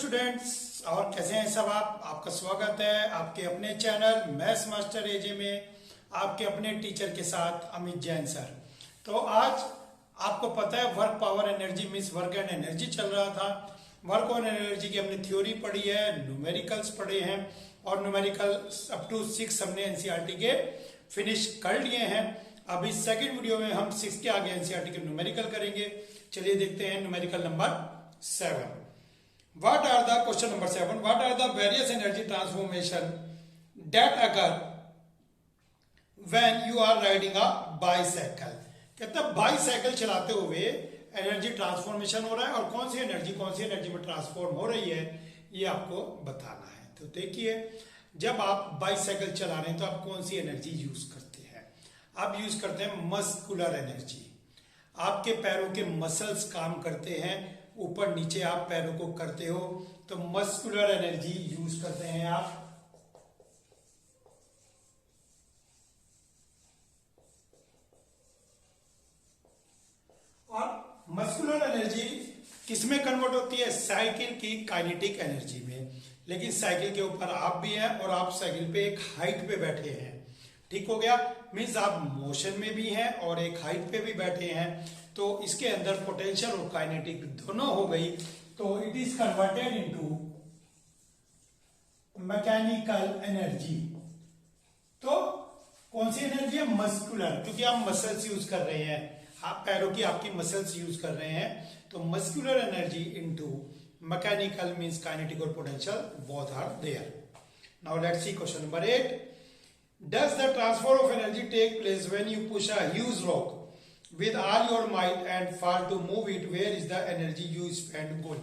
Students, और कैसे हैं सब आप। आपका स्वागत है आपके अपने चैनल मैथ्स मास्टर एजे में, आपके अपने टीचर के साथ अमित जैन सर। तो आज आपको पता है work power energy means work and energy चल रहा था। वर्क और एनर्जी की हमने थ्योरी पढ़ी है, न्यूमेरिकल्स पढ़े हैं और न्यूमेरिकल अप टू 6 हमने एनसीईआरटी के फिनिश कर लिए हैं। अभी सेकंड वीडियो में हम 6 के आगे एनसीईआरटी के न्यूमेरिकल करेंगे। चलिए देखते हैं numerical number 7। What are the question number 7? What are the various energy transformation that occur when you are riding a bicycle? कहता है बाईसाइकिल चलाते हुए एनर्जी ट्रांसफॉर्मेशन हो रहा है और कौन सी एनर्जी में ट्रांसफॉर्म हो रही है ये आपको बताना है। तो देखिए, जब आप बाईसाइकिल चला रहे हैं तो आप कौन सी एनर्जी यूज करते हैं? आप यूज करते हैं मस्कुलर एनर्जी। आपके पैरों के मसल्स काम करते हैं, ऊपर नीचे आप पैरों को करते हो तो मस्कुलर एनर्जी यूज करते हैं आप। और मस्कुलर एनर्जी किसमें कन्वर्ट होती है? साइकिल की काइनेटिक एनर्जी में। लेकिन साइकिल के ऊपर आप भी हैं और आप साइकिल पे एक हाइट पे बैठे हैं, ठीक हो गया। मीन्स आप मोशन में भी हैं और एक हाइट पे भी बैठे हैं, तो इसके अंदर पोटेंशियल और काइनेटिक दोनों हो गई, तो it is converted into mechanical energy. तो कौन सी एनर्जी है? मस्कुलर, क्योंकि आप मसल्स यूज कर रहे हैं, आप पैरों की आपकी मसल्स यूज कर रहे हैं, तो muscular energy into mechanical means kinetic और potential both are there. Now let's see question number 8। Does the transfer of energy take place when you push a huge rock with all your might and fall to move it? Where is the energy you spend going?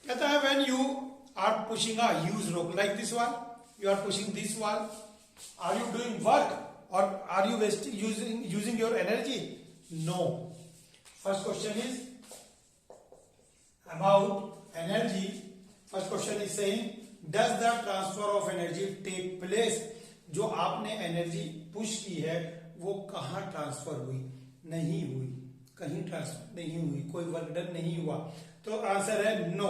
कहता है when you are pushing a huge rock like this one, you are pushing this wall, are you doing work or are you using your energy? No. First question is about energy. First question is saying does the transfer of energy take place? जो आपने energy push की है वो कहां transfer हुई? नहीं हुई, कहीं ट्रांसफर नहीं हुई, कोई वर्क डन नहीं हुआ, तो आंसर है नो।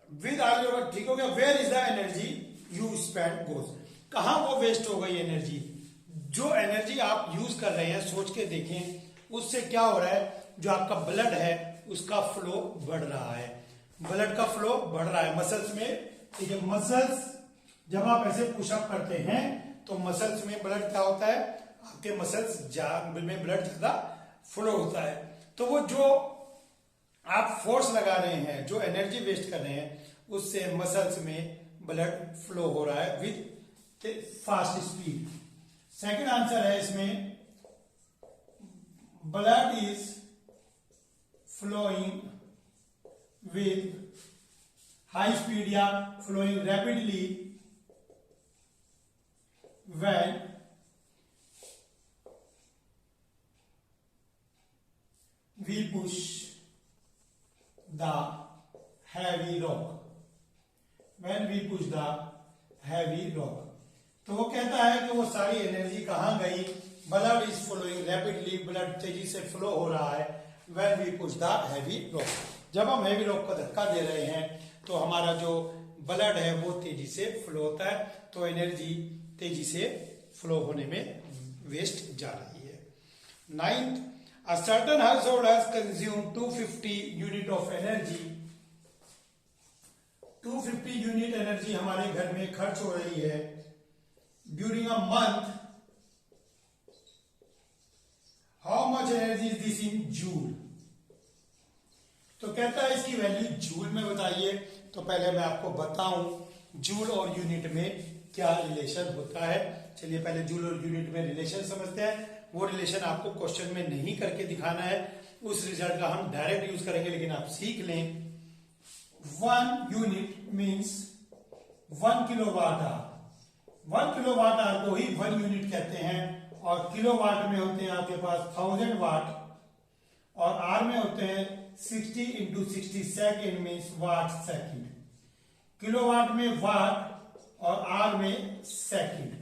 विद आर योर, ठीक हो गया। Where is the energy you spend goes? कहां वो वेस्ट हो गई एनर्जी? जो एनर्जी आप यूज कर रहे हैं, सोच के देखें उससे क्या हो रहा है। जो आपका ब्लड है उसका फ्लो बढ़ रहा है, ब्लड का फ्लो बढ़ रहा है मसल्स में, ठीक है। मसल्स जब आप ऐसे पुशअप करते हैं तो मसल्स में ब्लड क्या होता है? आपके मसल्स में ब्लड ज्यादा फ्लो होता है, तो वो जो आप फोर्स लगा रहे हैं, जो एनर्जी वेस्ट कर रहे हैं, उससे मसल्स में ब्लड फ्लो हो रहा है with fast speed. Second answer है इसमें blood is flowing with high speed या flowing rapidly when we push the heavy rock, when we push the heavy rock। तो वो कहता है कि वो सारी एनर्जी कहां गई? Blood is flowing rapidly, blood तेजी से फ्लो हो रहा है when we push the heavy rock। जब हम हेवी रॉक को धक्का दे रहे हैं तो हमारा जो ब्लड है वो तेजी से फ्लो होता है, तो एनर्जी तेजी से फ्लो होने में वेस्ट जा रही है। 9th, a certain household has consumed 250 unit of energy. 250 unit energy हमारे घर में खर्च हो रही है during a month. How much energy is this in joule? तो कहता है इसकी वैल्यू जूल में बताइए। तो पहले मैं आपको बताऊं जूल और यूनिट में क्या रिलेशन होता है। चलिए पहले जूल और यूनिट में रिलेशन समझते हैं। वो रिलेशन आपको क्वेश्चन में नहीं करके दिखाना है, उस रिजल्ट का हम डायरेक्ट यूज करेंगे, लेकिन आप सीख लें। 1 unit means 1 kilowatt hour. 1 kilowatt hour को ही 1 यूनिट कहते हैं, और किलोवाट में होते हैं आपके पास 1000 वाट, और आर में होते हैं 60 into 60 second means watt second. Kilowatt में वाट और आर में सेकंड,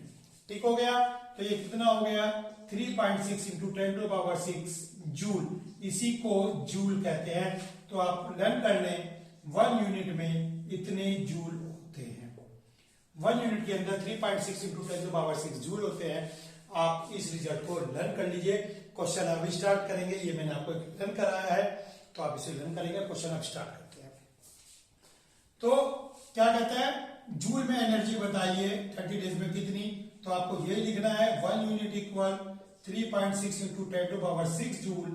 ठीक हो गया। तो ये कितना हो गया? 3.6 इंटू 10⁻⁶ जूल। इसी को जूल कहते हैं। तो आप लर्न कर लें 1 यूनिट में इतने जूल होते हैं। 1 यूनिट के अंदर 3.6 इंटू 10⁻6 जूल होते हैं। आप इस रिजल्ट को लर्न कर लीजिए। क्वेश्चन अभी स्टार्ट करेंगे, ये मैंने आपको लर्न कराया है तो आप इसे लर्न करेंगे। क्वेश्चन अब स्टार्ट करते हैं। तो क्या कहता है, जूल में एनर्जी बताइए 30 डेज में कितनी, तो आपको यही लिखना है 1 unit equal 3.6 into 10⁻6 joule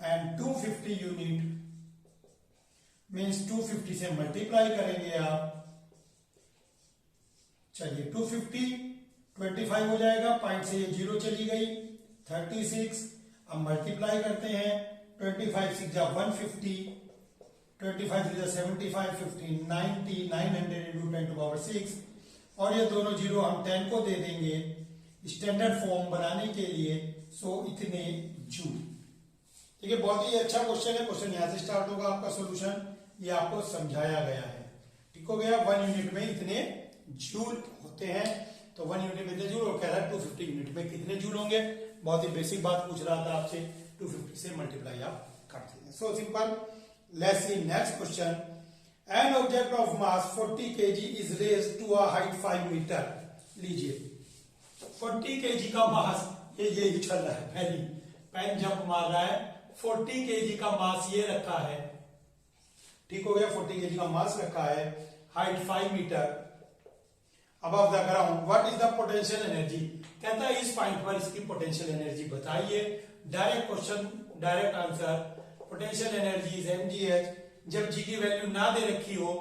and 250 unit means 250 से मल्टीप्लाई करेंगे आप। चलिए 250 25 हो जाएगा, पॉइंट से ये 0 चली गई, 36। अब मल्टीप्लाई करते हैं, 25 6 जा 150, 25 3 जा 75, 15 90, 900 इंटू 10⁻6 और ये दोनों जीरो हम 10 को दे देंगे स्टैंडर्ड फॉर्म बनाने के लिए। सो इतने जूल। ठीक है, बहुत ही अच्छा क्वेश्चन है। क्वेश्चन यहां से स्टार्ट होगा आपका सॉल्यूशन, ये आपको समझाया गया है। ठीक हो गया, 1 यूनिट में इतने जूल होते हैं। तो 1 यूनिट में इतने जूल और कह रहा है 250 यूनिट में कितने जूल होंगे। बहुत ही बेसिक बात पूछ रहा था आपसे, 250 से मल्टीप्लाई आप करते हैं। So simple. Let's see next question. An object of mass 40 kg is raised to a height 5 metre. लीजिए 40 kg का मास, ये चल रहा है, पहली पेन जंप मार रहा है, 40 kg का मास ये रखा है। ठीक हो गया, 40 kg का मास रखा है, height 5 metre above the ground. What is the potential energy. कहता है इस पॉइंट पर इसकी पोटेंशियल एनर्जी बताइए। Direct question, direct answer. Potential energy is mgh। जब g की वैल्यू ना दे रखी हो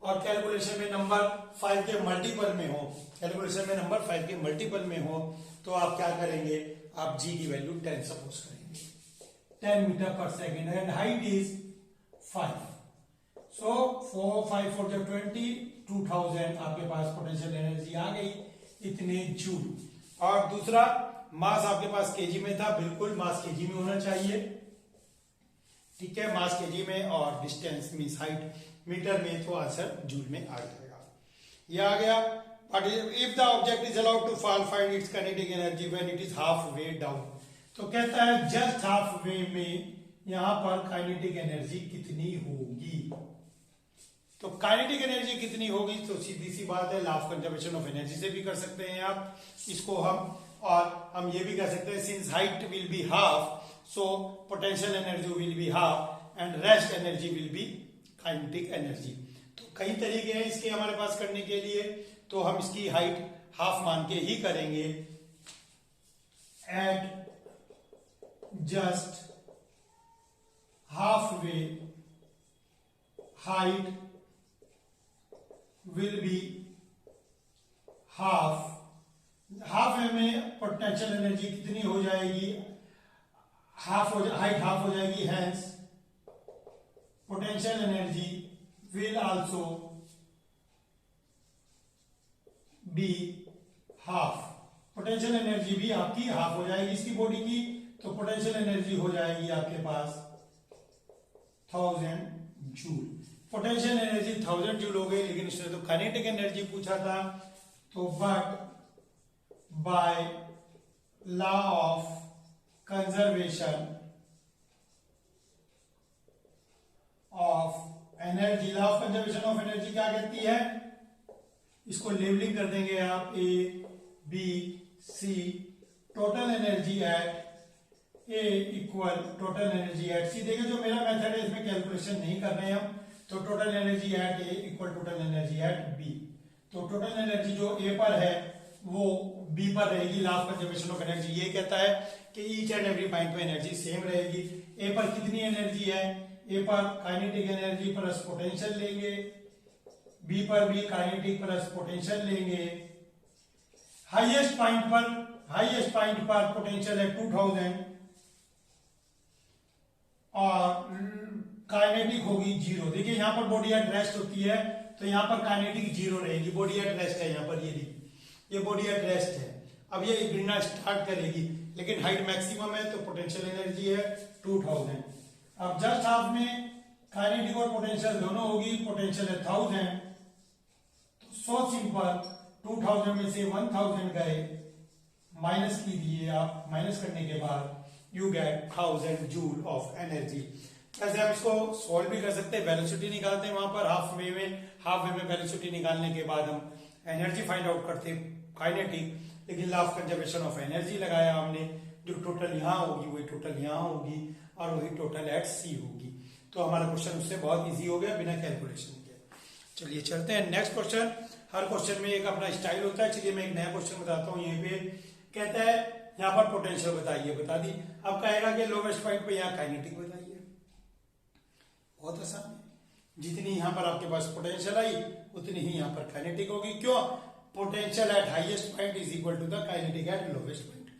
और कैलकुलेशन में नंबर 5 के मल्टीपल में हो, कैलकुलेशन में नंबर 5 के मल्टीपल में हो, तो आप क्या करेंगे, आप g की वैल्यू 10 सपोज करेंगे, 10 मीटर पर सेकेंड एंड हाइट इज 5। सो 4 5 4 जब 20, 2000 आपके पास पोटेंशियल एनर्जी आ गई, इतने जूल। और दूसरा मास आपके पास केजी में था, बिल्कुल मास केजी में होना चाहिए। ठीक है, मास केजी में और डिस्टेंस मींस हाइट मीटर में, तो आंसर जूल में आ जाएगा। ये आ गया। But if the object is allowed to fall, find its kinetic energy when it is half way down. तो कहता है जस्ट हाफ वे में यहां पर काइनेटिक एनर्जी कितनी होगी। तो काइनेटिक एनर्जी कितनी होगी, तो सीधी सी बात है, law of conservation of energy से भी कर सकते हैं आप इसको हम। और हम ये भी कह सकते हैं since height will be half, so potential energy will be half and rest energy will B kinetic energy. तो कई तरीके हैं इसके हमारे पास करने के लिए, तो हम इसकी हाइट हाफ मान के ही करेंगे। At just half way height will be half. Half way में पोटेंशियल एनर्जी कितनी हो जाएगी, हाइट हाफ हो जाएगी, hence potential energy will also be half. Potential energy भी आपकी हाफ हो जाएगी इसकी बॉडी की, तो पोटेंशियल एनर्जी हो जाएगी आपके पास 1000 जूल। पोटेंशियल एनर्जी 1000 जूल हो गई, लेकिन इसने तो काइनेटिक एनर्जी पूछा था। तो but by law of conservation of energy, law of conservation of energy क्या कहती है, इसको लेबलिंग कर देंगे आप, A B C. Total energy at A equal total energy at C. देखिए जो मेरा मेथड है इसमें कैलकुलेशन नहीं कर रहे हैं हम, तो total energy at A equal total energy at B. तो टोटल एनर्जी जो ए पर है वो बी पर रहेगी। Law of conservation of energy ये कहता है कि ईच एंड एवरी पॉइंट पे एनर्जी सेम रहेगी। ए पर कितनी एनर्जी है, ए पर काइनेटिक एनर्जी प्लस पोटेंशियल लेंगे, बी पर भी काइनेटिक प्लस पोटेंशियल लेंगे। हाईएस्ट पॉइंट पर पोटेंशियल है 2000 और काइनेटिक होगी 0। देखिए यहां पर बॉडी एट रेस्ट होती है, तो यहां पर काइनेटिक 0 रहेगी, बॉडी एट रेस्ट है यहां पर, ये बॉडी एट रेस्ट है। अब ये गिरना स्टार्ट करेगी, लेकिन हाइट मैक्सिमम है तो पोटेंशियल एनर्जी है 2000। अब जस्ट हाफ में काइनेटिक और पोटेंशियल दोनों होगी, पोटेंशियल है 1000। तो सो सिंपल, 2000 में से 1000 गए, माइनस कीजिए आप, माइनस करने के बाद you get 1000 joule of energy. वैसे हम इसको सॉल्व भी कर सकते हैं, वेलोसिटी निकालते हैं वहां पर हाफ वे में वेलोसिटी निकालने के बाद हम एनर्जी फाइंड आउट करते हैं काइनेटिक, लेकिन law of conservation of energy लगाया हमने, जो टोटल यहाँ होगी वही टोटल यहाँ होगी और वही टोटल एट सी होगी। तो हमारा क्वेश्चन उससे बहुत इजी हो गया बिना कैलकुलेशन के। चलिए चलते हैं नेक्स्ट क्वेश्चन। हर क्वेश्चन में एक अपना स्टाइल होता है। चलिए मैं एक नया क्वेश्चन बताता हूँ। यहाँ पे कहता है यहाँ पर पोटेंशियल बताइए, बता दी। अब कहेगा कि लोवेस्ट पॉइंट पे यहाँ काइनेटिक बताइए। बहुत आसान है, जितनी यहाँ पर आपके पास पोटेंशियल आई उतनी ही यहाँ पर काइनेटिक होगी। क्यों? Potential at highest point is equal to the kinetic at lowest point.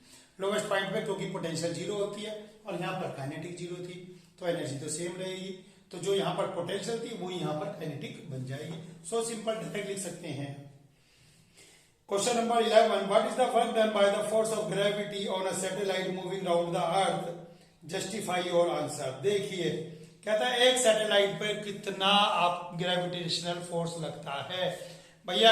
Lowest point पे क्योंकि पोटेंशियल जीरो होती है और यहाँ पर काइनेटिक जीरो थी, तो एनर्जी तो सेम रहेगी। तो जो यहाँ पर पोटेंशियल थी वो यहाँ पर काइनेटिक बन जाएगी। सो सिंपल डायरेक्ट लिख सकते हैं। Question number 11, what is the work done by the force of gravity on a satellite moving round the earth? Justify your answer. देखिए कहता है एक सैटेलाइट पर कितना आप ग्रेविटेशनल फोर्स लगता है। भैया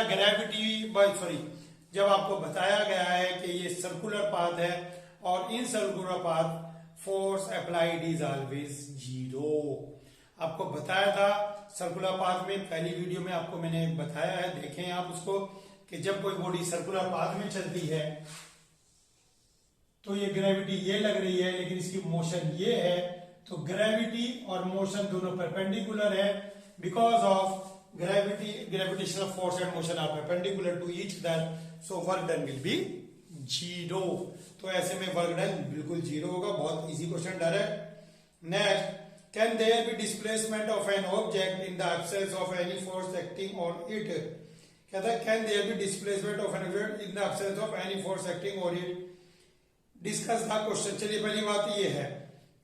जब आपको बताया गया है कि ये सर्कुलर पाथ है और in circular path force applied is always zero. आपको बताया था सर्कुलर पाथ में, पहली वीडियो में आपको मैंने बताया है, देखें आप उसको, कि जब कोई बॉडी सर्कुलर पाथ में चलती है तो ये ग्रेविटी ये लग रही है, लेकिन इसकी मोशन ये है। तो ग्रेविटी और मोशन दोनों परपेंडिकुलर है। Because of gravitational force and motion are perpendicular to each other, so work done will be zero. तो ऐसे में वर्क डन बिल्कुल जीरो होगा। बहुत easy question direct. Next, can there be displacement of an object in the absence of any force acting on it? कहता है can there be displacement of an object in the absence of any force acting on it? Discuss the question. चलिए पहली बात ये है,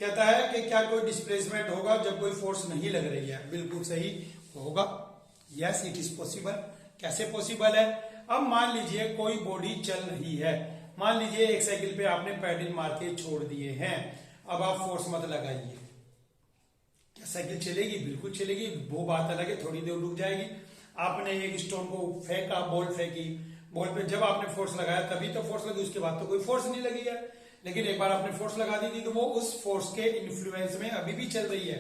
कहता है कि क्या कोई डिस्प्लेसमेंट होगा जब कोई फोर्स नहीं लग रही है? बिल्कुल सही होगा। Yes it is possible. कैसे पॉसिबल है? अब मान लीजिए कोई बॉडी चल रही है, मान लीजिए एक साइकिल पे आपने पैडल मार के छोड़ दिए हैं, अब आप फोर्स मत लगाइए, क्या साइकिल चलेगी? बिल्कुल चलेगी। वो बात अलग है, थोड़ी देर रुक जाएगी। आपने एक स्टोन को फेंका, बॉल फेंकी, बॉल पे जब आपने फोर्स लगाया तभी तो फोर्स लगी, उसके बाद तो कोई फोर्स नहीं लगी है। लेकिन एक बार आपने फोर्स लगा दी थी तो वो उस फोर्स के इन्फ्लुएंस में अभी भी चल रही है।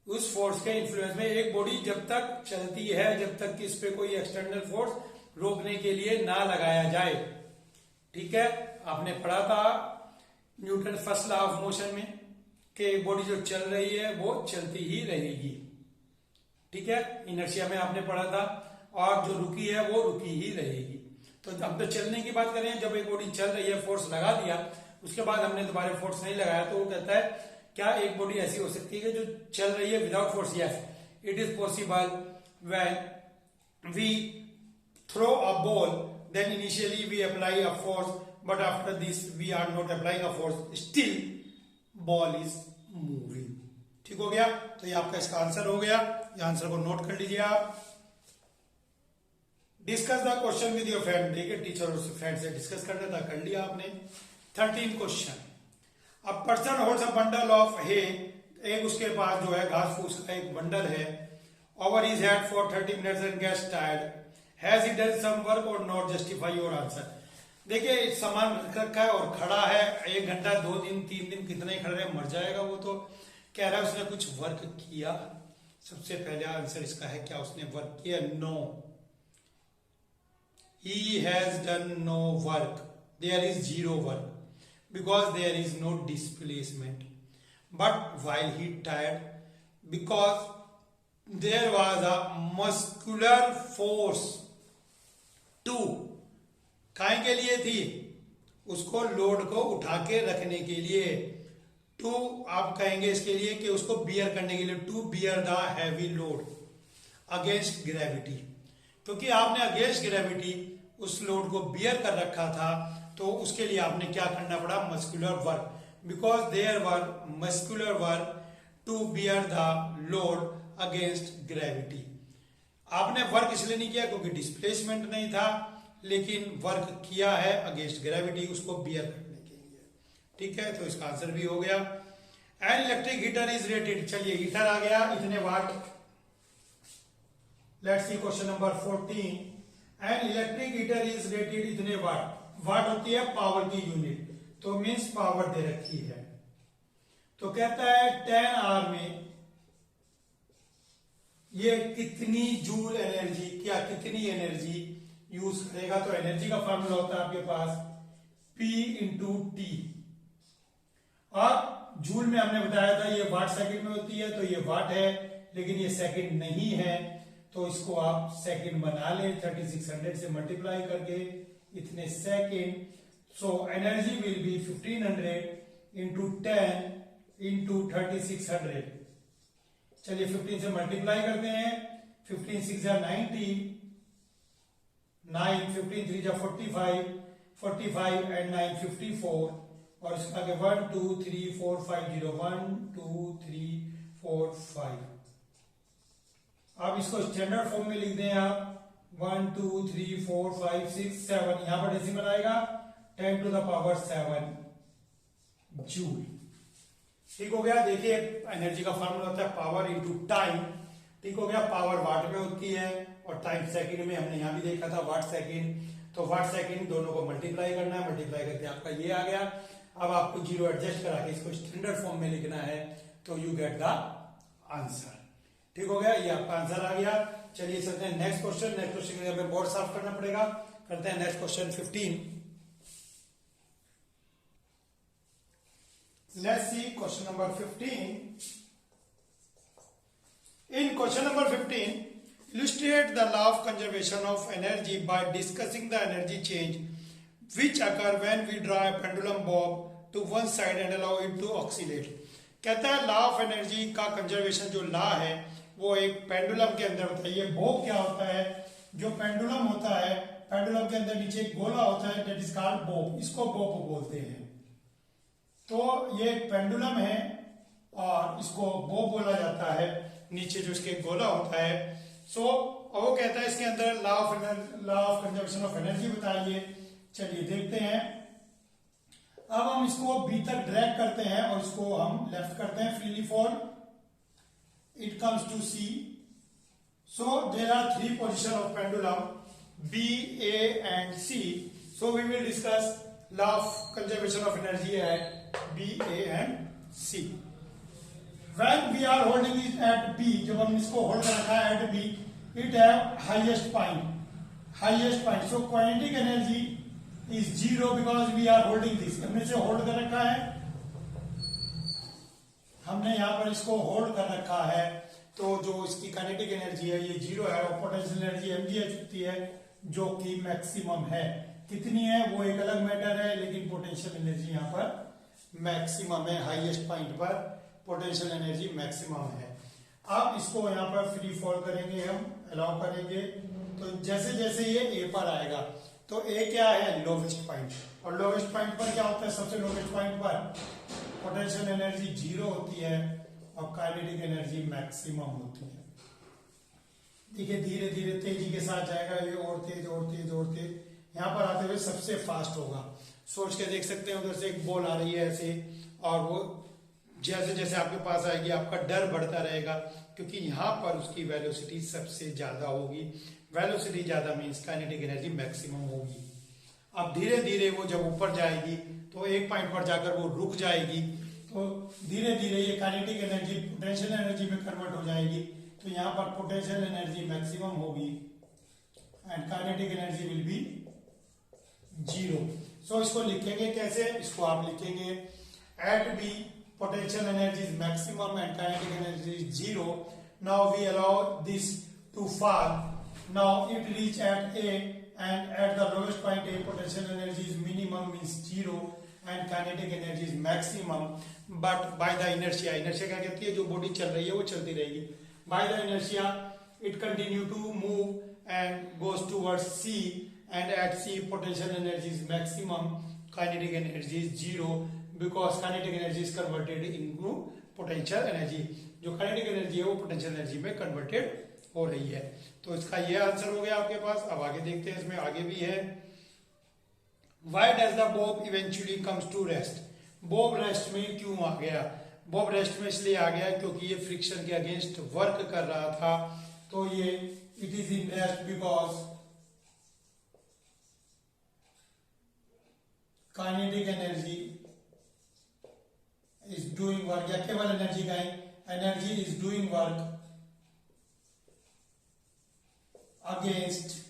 उस फोर्स के इन्फ्लुएंस में एक बॉडी जब तक चलती है, जब तक कि इस पे कोई एक्सटर्नल फोर्स रोकने के लिए ना लगाया जाए। ठीक है, आपने पढ़ा था Newton first law of motion में कि बॉडी जो चल रही है वो चलती ही रहेगी। ठीक है, इनर्शिया में आपने पढ़ा था, और जो रुकी है वो रुकी ही रहेगी। तो अब तो चलने की बात करें, जब एक बॉडी चल रही है, फोर्स लगा दिया, उसके बाद हमने दोबारा फोर्स नहीं लगाया, तो वो कहता है क्या एक बॉडी ऐसी हो सकती है जो चल रही है without force? Yes it is possible. When we throw a ball then initially we apply a force, but after this we are not applying a force, still ball is moving. ठीक हो गया? तो ये आपका इसका आंसर हो गया। ये आंसर को नोट कर लीजिए आप। Discuss the question with your friend. ठीक है, टीचर और फ्रेंड से डिस्कस करना था, कर लिया आपने। 13 question. A person holds a bundle of hay, एक उसके पास जो है घास फूस का एक बंडल है, over his head for 30 minutes and gets tired, has he done some work or not? Justify your answer. देखिए सामान रख रखा है और खड़ा है 1 घंटा, 2 दिन, 3 दिन, कितना ही खड़ा रहे, मर जाएगा वो। तो कह रहा है उसने कुछ वर्क किया। सबसे पहले आंसर इसका है क्या उसने वर्क किया? No, he has done no work. There is zero work because there is no displacement. But while he tired, because there was a muscular force to, काहे के लिए थी? उसको लोड को उठा के रखने के लिए। टू आप कहेंगे इसके लिए कि उसको बियर करने के लिए, to bear the heavy load against gravity. क्योंकि आपने अगेंस्ट ग्रेविटी उस लोड को बियर कर रखा था, तो उसके लिए आपने क्या करना पड़ा? Muscular work. Because there were muscular work to bear the load against gravity. आपने वर्क इसलिए नहीं किया क्योंकि डिस्प्लेसमेंट नहीं था, लेकिन वर्क किया है अगेंस्ट ग्रेविटी, उसको बियर करने के लिए। ठीक है, तो इसका आंसर भी हो गया। An electric heater is rated. चलिए हीटर आ गया, इतने watt. Let's see question number 14। An electric heater is rated इतने वाट। वाट होती है पावर की यूनिट, तो मीन्स पावर दे रखी है। तो कहता है 10 आवर में ये कितनी जूल एनर्जी, क्या कितनी एनर्जी यूज करेगा। तो एनर्जी का फॉर्मूला होता है आपके पास P इंटू टी। और जूल में हमने बताया था ये वाट सेकंड में होती है, तो ये वाट है, लेकिन ये सेकंड नहीं है, तो इसको आप सेकंड बना लें 3600 से मल्टीप्लाई करके, इतने second. So energy will B 1500 into 10 into 3600। चलिए 15 से मल्टीप्लाई करते हैं। 15 6 जा 90, 9 15 3 जा 45, 45 एंड 9 54, और इसका आगे 1 2 3 4 5 0 1 2 3 4 5। अब इसको स्टैंडर्ड फॉर्म में लिख दें आप 1 2 3 4 5 6 7, यहां पर डेसिमल आएगा 10 टू द पावर 7 जूल। ठीक हो गया। देखिए एनर्जी का फॉर्मूला होता है पावर इनटू टाइम। ठीक हो गया। पावर वाट में होती है और टाइम सेकंड में, हमने यहां भी देखा था वाट सेकंड। तो वाट सेकंड दोनों को मल्टीप्लाई करना है, मल्टीप्लाई करके आपका ये आ गया। अब आपको जीरो एडजस्ट करा के इसको स्टैंडर्ड फॉर्म में लिखना है, तो यू गेट द आंसर। ठीक हो गया, ये आपका आंसर आ गया। चलिए चलते हैं नेक्स्ट क्वेश्चन। नेक्स्ट क्वेश्चन के लिए हमें बोर्ड साफ करना पड़ेगा। करते हैं next question 15। Let's see question number 15. In question number 15, illustrate the law of conservation of energy by discussing the energy change which occur when we draw a pendulum bob to one side and allow it to oscillate. कहता है law of energy का conservation जो law है वो एक pendulum के अंदर बताइए। बॉब क्या होता है, जो पेंडुलम होता है, पेंडुलम के अंदर नीचे एक गोला होता है, दैट इज कॉल्ड बॉब, इसको बॉब बोलते हैं। तो ये एक पेंडुलम है और इसको बॉब बोला जाता है, नीचे जो इसके गोला होता है। सो वो कहता है इसके अंदर law of conservation of energy बताइए। चलिए देखते हैं। अब हम इसको बी तक ड्रैग करते हैं और इसको हम लेफ्ट करते हैं freely for it comes to C. So there are three position of pendulum B, A and C. So we will discuss law of conservation of energy at B, A and C. When we are holding it at B, जब हम इसको hold कर रखा है at B, it have highest point. So kinetic energy is 0 because we are holding this. हमने इसे hold कर रखा है, हमने यहाँ पर इसको होल्ड कर रखा है, तो जो इसकी काइनेटिक एनर्जी है ये 0 है और पोटेंशियल एनर्जी mgh होती है जो कि मैक्सिमम है। कितनी है वो एक अलग मैटर है, लेकिन पोटेंशियल एनर्जी यहाँ पर मैक्सिमम है। हाईएस्ट पॉइंट पर पोटेंशियल एनर्जी मैक्सिमम है। अब इसको यहाँ पर फ्री फॉल करेंगे, हम अलाउ करेंगे, तो जैसे जैसे ये ए पर आएगा, तो ए क्या है लोवेस्ट पॉइंट, और लोवेस्ट पॉइंट पर क्या होता है, सबसे लोवेस्ट पॉइंट पर पोटेंशियल एनर्जी 0 होती है और काइनेटिक एनर्जी मैक्सिमम होती है। देखिए धीरे धीरे तेजी के साथ जाएगा ये, और तेज और तेज और तेज, यहाँ पर आते हुए सबसे फास्ट होगा। सोच के देख सकते हैं उधर से एक बॉल आ रही है ऐसे, और वो जैसे जैसे आपके पास आएगी आपका डर बढ़ता रहेगा, क्योंकि यहाँ पर उसकी वेलोसिटी सबसे ज्यादा होगी। वेलोसिटी ज्यादा मीन्स काइनेटिक एनर्जी मैक्सिमम होगी। अब धीरे धीरे वो जब ऊपर जाएगी तो एक पॉइंट पर जाकर वो रुक जाएगी, तो धीरे धीरे ये काइनेटिक एनर्जी पोटेंशियल एनर्जी में कन्वर्ट हो जाएगी। तो यहाँ पर पोटेंशियल एनर्जी मैक्सिमम होगी and kinetic energy will be 0। So इसको लिखेंगे कैसे, इसको आप लिखेंगे at B potential energy is maximum and kinetic energy is 0। Now we allow this to fall. Now it reach at A and at the lowest point A potential energy is minimum means 0 and kinetic energy is maximum. But by the inertia, inertia क्या कहती है, जो body चल रही है वो चलती रहेगी। By the inertia it continue to move and goes towards C, and at C potential energy is maximum, kinetic energy is 0 because kinetic energy is converted into potential energy। जो kinetic energy है वो potential energy में converted हो रही है। तो इसका ये आंसर हो गया आपके पास। अब आगे देखते हैं, इसमें आगे भी है। Why does the bob eventually comes to rest? Bob rest में क्यों आ गया? बॉब रेस्ट में इसलिए आ गया क्योंकि ये फ्रिक्शन के अगेंस्ट वर्क कर रहा था, तो ये it is in rest because kinetic energy is doing work, या केवल एनर्जी का है, energy is doing work against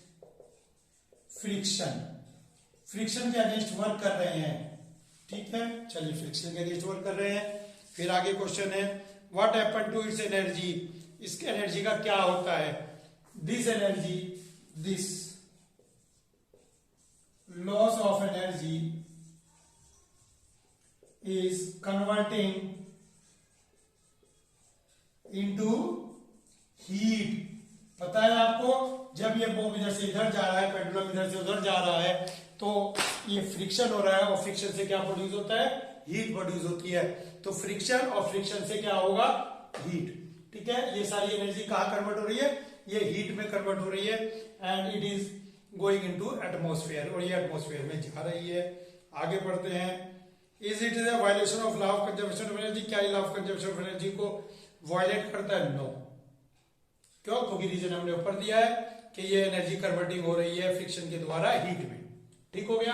friction, friction के अगेंस्ट वर्क कर रहे हैं। ठीक है, चलिए फ्रिक्शन के अगेंस्ट वर्क कर रहे हैं। फिर आगे क्वेश्चन है what happen to its energy, इसके एनर्जी का क्या होता है। This energy, this loss of energy is converting into heat. पता है आपको, जब ये बॉब इधर से इधर जा रहा है, पेंडुलम इधर से उधर जा रहा है, तो ये फ्रिक्शन हो रहा है और फ्रिक्शन से क्या प्रोड्यूस होता है, हीट प्रोड्यूस होती है। तो फ्रिक्शन और फ्रिक्शन से क्या होगा, हीट। ठीक है, ये सारी एनर्जी कहाँ कन्वर्ट हो रही है, ये हीट में कन्वर्ट हो रही है and it is going into atmosphere, और ये एटमॉस्फेयर में जा रही है। आगे बढ़ते हैं, is it is a violation of law of conservation of energy, क्या law of conservation of energy को वायलेट करता है, नो। क्यों, क्योंकि रीजन हमने ऊपर दिया है कि ये एनर्जी कन्वर्टिंग हो रही है फ्रिक्शन के द्वारा हीट में। ठीक हो गया,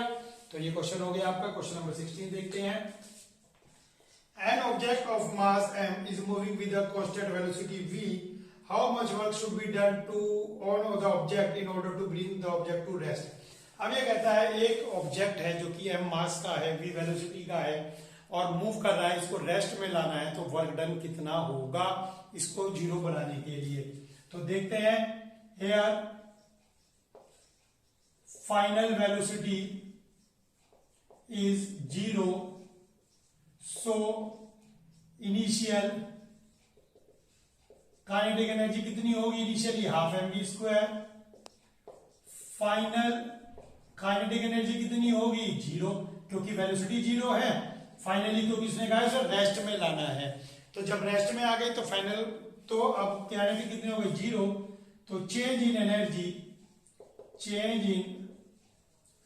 तो ये क्वेश्चन हो गया आपका। क्वेश्चन नंबर 16 देखते हैं। An object of mass m is moving with a constant velocity v. How much work should be done to on the object in order to bring the object to rest? अब ये कहता है एक object है जो कि m मास का है, v वेलोसिटी का है और मूव कर रहा है, इसको रेस्ट में लाना है, तो वर्क डन कितना होगा इसको जीरो बनाने के लिए। तो देखते हैं, here final velocity is 0, so initial kinetic energy कितनी होगी, initially half M V square, final kinetic energy कितनी होगी, 0, क्योंकि वेलोसिटी 0 है। फाइनली क्योंकि इसने कहा है सर रेस्ट में लाना है, तो जब रेस्ट में आ गई तो फाइनल, तो अब काइनेटिक कितनी हो गई, 0। तो change in energy, change in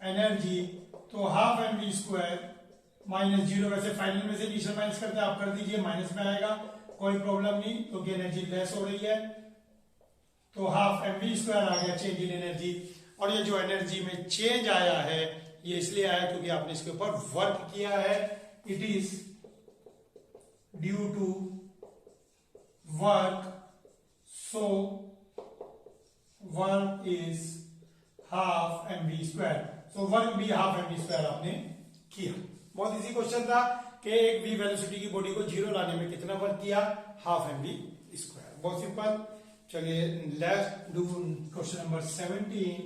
energy, तो half M V square minus 0। वैसे फाइनल में से इनिशियल माइनस करते आप कर दीजिए, माइनस में आएगा, कोई प्रॉब्लम नहीं क्योंकि एनर्जी लेस हो रही है। तो हाफ एम वी स्क्वायर आ गया चेंज इन एनर्जी, और ये जो एनर्जी में चेंज आया है ये इसलिए आया क्योंकि आपने इसके ऊपर वर्क किया है। It is due to work, so work is half M V square. So work भी हाफ एम वी स्क्वायर आपने किया। बहुत इजी क्वेश्चन था कि एक वी वेलोसिटी की बॉडी को जीरो लाने में कितना वर्क किया, हाफ एम वी स्क्वायर। बहुत सिंपल। चलिए let's do question number 17।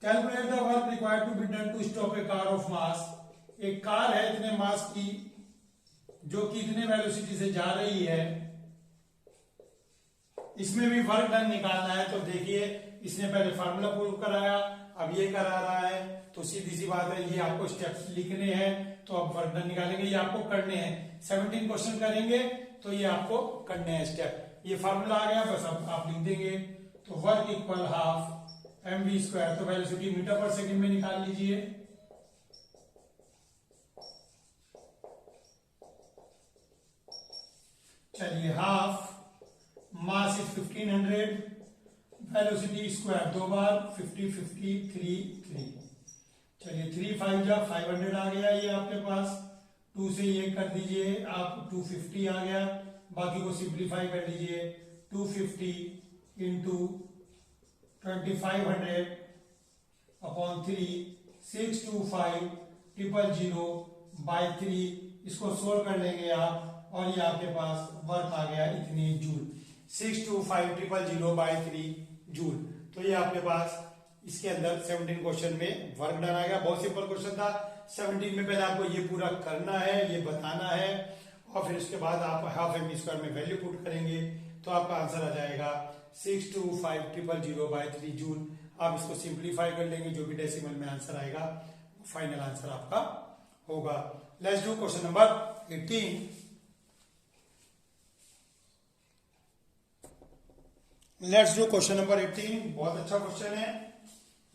Calculate the work required to be done to stop a car of mass. एक कार है इतने मास की जो कि इतने वेलोसिटी से जा रही है, इसमें भी वर्क डन निकालना है। तो देखिए इसने पहले फार्मूला प्रूव कराया, अब ये करा रहा है, तो सीधी सी बात है ये आपको स्टेप्स लिखने हैं, तो अब वर्क डन निकालेंगे, ये आपको करने हैं। 17 क्वेश्चन करेंगे तो ये आपको करने हैं स्टेप। ये फार्मूला आ गया, बस अब आप लिख देंगे। तो work equal half M V square, तो वेलोसिटी मीटर पर सेकंड में निकाल लीजिए। चलिए half mass is 1500, velocity square 2 बार 50 50 3 3। चलिए 3 5 जा 500 आ गया ये आपके पास। 2 से ये कर दीजिए आप, 250 आ गया। बाकी को सिंप्लीफाई कर लीजिए, 250 इंटू 2500 अपॉन 3, 625 000 बाई 3। इसको सोल्व कर लेंगे आप और ये आपके पास वर्क आ गया इतने जूल, 625 000 बाई 3 जूल। तो ये आपके पास इसके अंदर 17 क्वेश्चन में वर्क डन आ गया। बहुत सिंपल क्वेश्चन था। 17 में पहले आपको ये पूरा करना है, ये बताना है, और फिर उसके बाद आप हाफ एम स्क्वायर में वैल्यू पुट करेंगे तो आपका आंसर आ जाएगा 625 000 बाई 3 जूल। आप इसको सिंप्लीफाई कर लेंगे, जो भी डेसिमल में आंसर आएगा फाइनल आंसर आपका होगा। Let's do question number 18। Let's do question number 18। बहुत अच्छा क्वेश्चन है,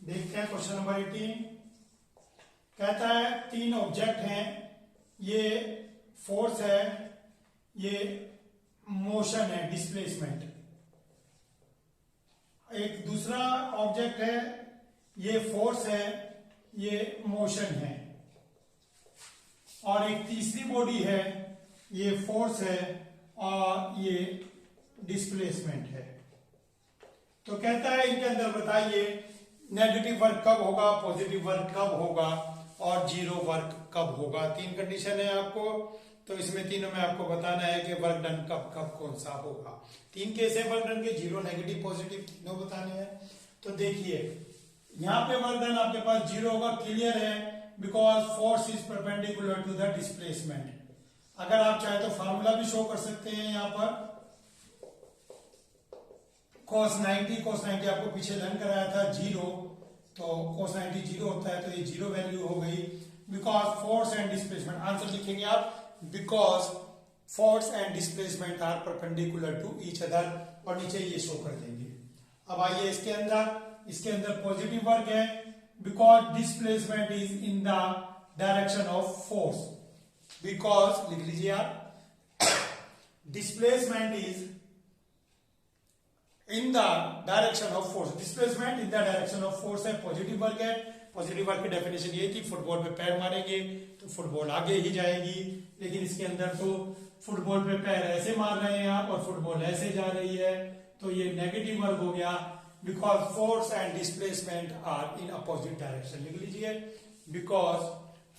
देखते हैं क्वेश्चन नंबर 18। कहता है 3 ऑब्जेक्ट हैं, ये फोर्स है, ये मोशन है डिस्प्लेसमेंट। एक दूसरा ऑब्जेक्ट है, ये फोर्स है, ये मोशन है, और एक तीसरी बॉडी है ये फोर्स है और ये डिस्प्लेसमेंट है। तो कहता है इनके अंदर बताइए नेगेटिव वर्क कब होगा, पॉजिटिव वर्क कब होगा और जीरो वर्क कब होगा। तीन कंडीशन है आपको, तो इसमें तीनों में आपको बताना है कि वर्क डन कब कब कौन सा होगा। तीन केस है वर्क डन के, जीरो, नेगेटिव, पॉजिटिव, तीनों बताने हैं। तो देखिए यहाँ पे वर्क डन आपके पास जीरो होगा, क्लियर है, because force is perpendicular to the displacement. अगर आप चाहे तो फार्मूला भी शो कर सकते हैं यहाँ पर, cos 90 आपको पीछे लर्न कराया था जीरो, तो cos 90 जीरो होता है, तो ये जीरो वैल्यू हो गई। Because force and displacement, answer लिखेंगे आप because force and displacement are perpendicular to each other, और नीचे ये शो कर देंगे। अब आइए इसके अंदर पॉजिटिव वर्क है, because displacement is in the direction of force. Because लिख लीजिए आप, displacement is in the direction of force, displacement in the direction of force है, पॉजिटिव वर्क है। पॉजिटिव वर्क की डेफिनेशन ये थी, फुटबॉल पे पैर मारेंगे तो फुटबॉल आगे ही जाएगी, लेकिन इसके अंदर तो फुटबॉल पे पैर ऐसे मार रहे हैं आप और फुटबॉल ऐसे जा रही है, तो ये नेगेटिव वर्क हो गया। Because force and displacement are in opposite direction, लिख लीजिए because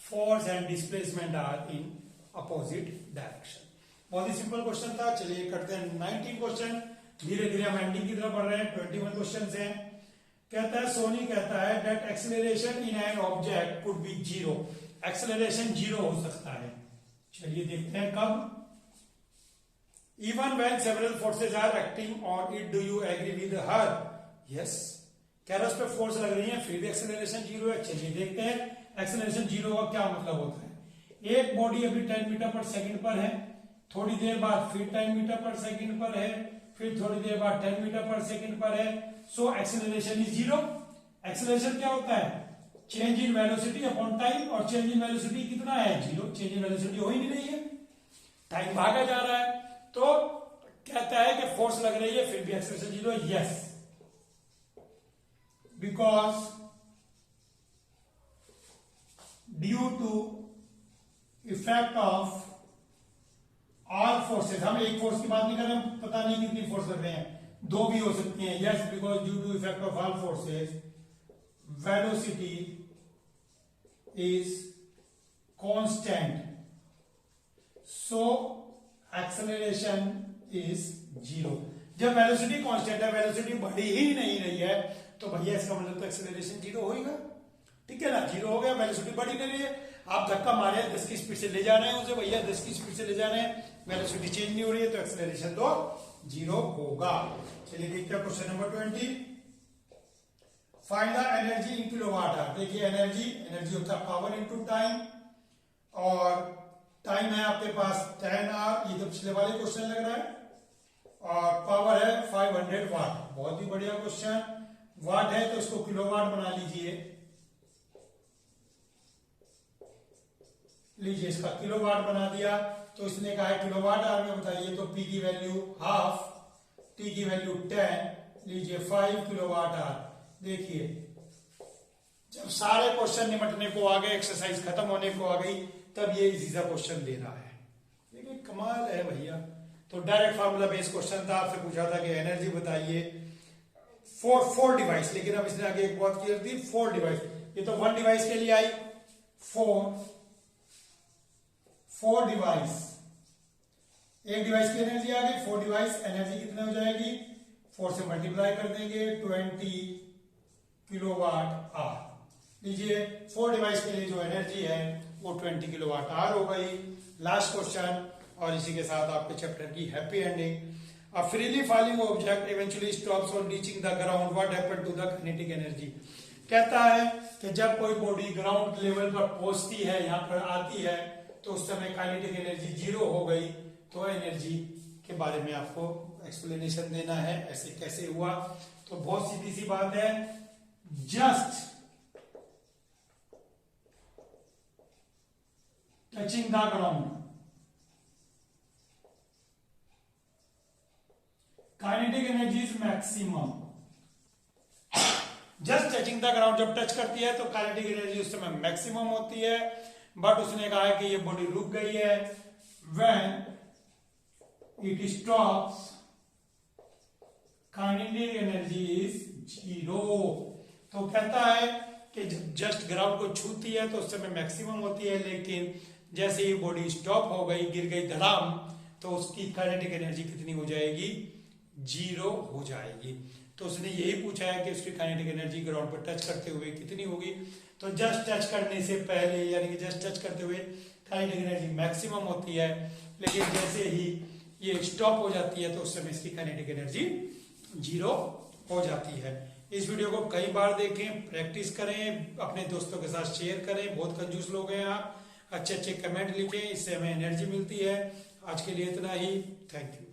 force and displacement are in opposite direction. बहुत ही सिंपल क्वेश्चन था। चलिए करते हैं 19 क्वेश्चन, धीरे धीरे हम एंडिंग की तरफ बढ़ रहे हैं। 21 क्वेश्चन हैं। कहता है सोनी कहता है that acceleration in an object could be zero, acceleration zero हो सकता है। चलिए देखते हैं कब। Even when several forces are acting on it, do you agree with her? Yes, कह रहा है उस पर फोर्स लग रही है फिर भी एक्सेलरेशन जीरो है। चलिए देखते हैं एक्सेलरेशन जीरो का क्या मतलब होता है। एक बॉडी अभी 10 मीटर पर सेकंड पर है, थोड़ी देर बाद फिर 10 मीटर पर सेकंड पर है, फिर थोड़ी देर बाद 10 मीटर पर सेकंड पर है। सो एक्सेलरेशन इज जीरो। एक्सेलरेशन क्या होता है? Change in velocity upon time, और चेंज इन वेलोसिटी कितना है? जीरो। चेंज इन वेलोसिटी हो ही नहीं रही है, टाइम भागा जा रहा है। तो कहता है कि फोर्स लग रही है फिर भी एक्सेलरेशन जीरो है। Yes, because due to effect of all forces, हम एक फोर्स की बात नहीं कर रहे हैं, पता नहीं कितनी फोर्स लग रहे हैं, दो भी हो सकती हैं। Yes, because due to effect of all forces velocity is constant, so acceleration is zero. जब वेलोसिटी कांस्टेंट है, वेलोसिटी बढ़ी ही नहीं रही है, तो भैया इसका मतलब तो एक्सेलरेशन जीरो होगा। ठीक है ना, जीरो हो गया, वेलोसिटी बढ़ी नहीं रही है। आप धक्का मारे 10 की स्पीड से ले जा रहे हैं उसे, भैया 10 की स्पीड से ले जा रहे हैं, वेलोसिटी चेंज नहीं हो रही है, तो एक्सेलरेशन तो जीरो होगा। चलिए देखते हैं question number 20। Find the energy in kilowatt hour. देखिए एनर्जी होता है पावर इनटू टाइम, और टाइम है आपके पास 10 आवर, ये तो पिछले वाले क्वेश्चन लग रहा है, और पावर है 500 वाट। बहुत ही बढ़िया क्वेश्चन। वाट है तो इसको किलोवाट बना लीजिए, लीजिए इसका किलोवाट बना दिया। तो इसने कहा है किलोवाट आवर में बताइए, तो पी की वैल्यू हाफ, टी की वैल्यू 10, लीजिए 5 किलोवाट आवर। देखिए जब सारे क्वेश्चन निपटने को आ गए, एक्सरसाइज खत्म होने को आ गई, तब ये इजी सा क्वेश्चन दे रहा है। देखिए कमाल है भैया। तो डायरेक्ट फार्मूला बेस्ड क्वेश्चन था, आपसे पूछा था कि एनर्जी बताइए फोर डिवाइस, लेकिन अब इसने आगे एक बात क्लियर थी, 4 डिवाइस। ये तो 1 डिवाइस के लिए आई, 4 डिवाइस, एक डिवाइस की एनर्जी आ गई, 4 डिवाइस एनर्जी कितने हो जाएगी? 4 से मल्टीप्लाई कर देंगे, 20 किलोवाट आवर। लीजिए 4 डिवाइस के लिए जो एनर्जी है वो 20 किलोवाट आवर हो गई। लास्ट क्वेश्चन, और इसी के साथ आपके चैप्टर की happy ending. A freely falling object eventually stops on reaching the ground. What happened to the kinetic energy? कहता है कि जब कोई बॉडी ग्राउंड लेवल पर पहुंचती है, यहाँ पर आती है, तो उस समय काइनेटिक एनर्जी जीरो हो गई। तो एनर्जी के बारे में आपको एक्सप्लेनेशन देना है, ऐसे कैसे हुआ। तो बहुत सीधी सी बात है, just touching the ground, kinetic energy is maximum. Just touching the ground, जब टच करती है तो काइनेटिक एनर्जी उस समय मैक्सिमम होती है। बट उसने कहा है कि ये बॉडी रुक गई है, when it stops kinetic energy is 0। तो कहता है कि जब जस्ट ग्राउंड को छूती है तो उस समय मैक्सिमम होती है, लेकिन जैसे ही बॉडी स्टॉप हो गई, गिर गई धड़ाम, तो उसकी काइनेटिक एनर्जी कितनी हो जाएगी? 0 हो जाएगी। तो उसने यही पूछा है कि उसकी काइनेटिक एनर्जी ग्राउंड पर टच करते हुए कितनी होगी। तो जस्ट टच करने से पहले यानी कि जस्ट टच करते हुए काइनेटिक एनर्जी मैक्सिमम होती है, लेकिन जैसे ही ये स्टॉप हो जाती है तो उस समय इसकी काइनेटिक एनर्जी 0 हो जाती है। इस वीडियो को कई बार देखें, प्रैक्टिस करें, अपने दोस्तों के साथ शेयर करें। बहुत कंजूस लोग हैं आप, अच्छे अच्छे कमेंट लिखें, इससे हमें एनर्जी मिलती है। आज के लिए इतना ही, थैंक यू।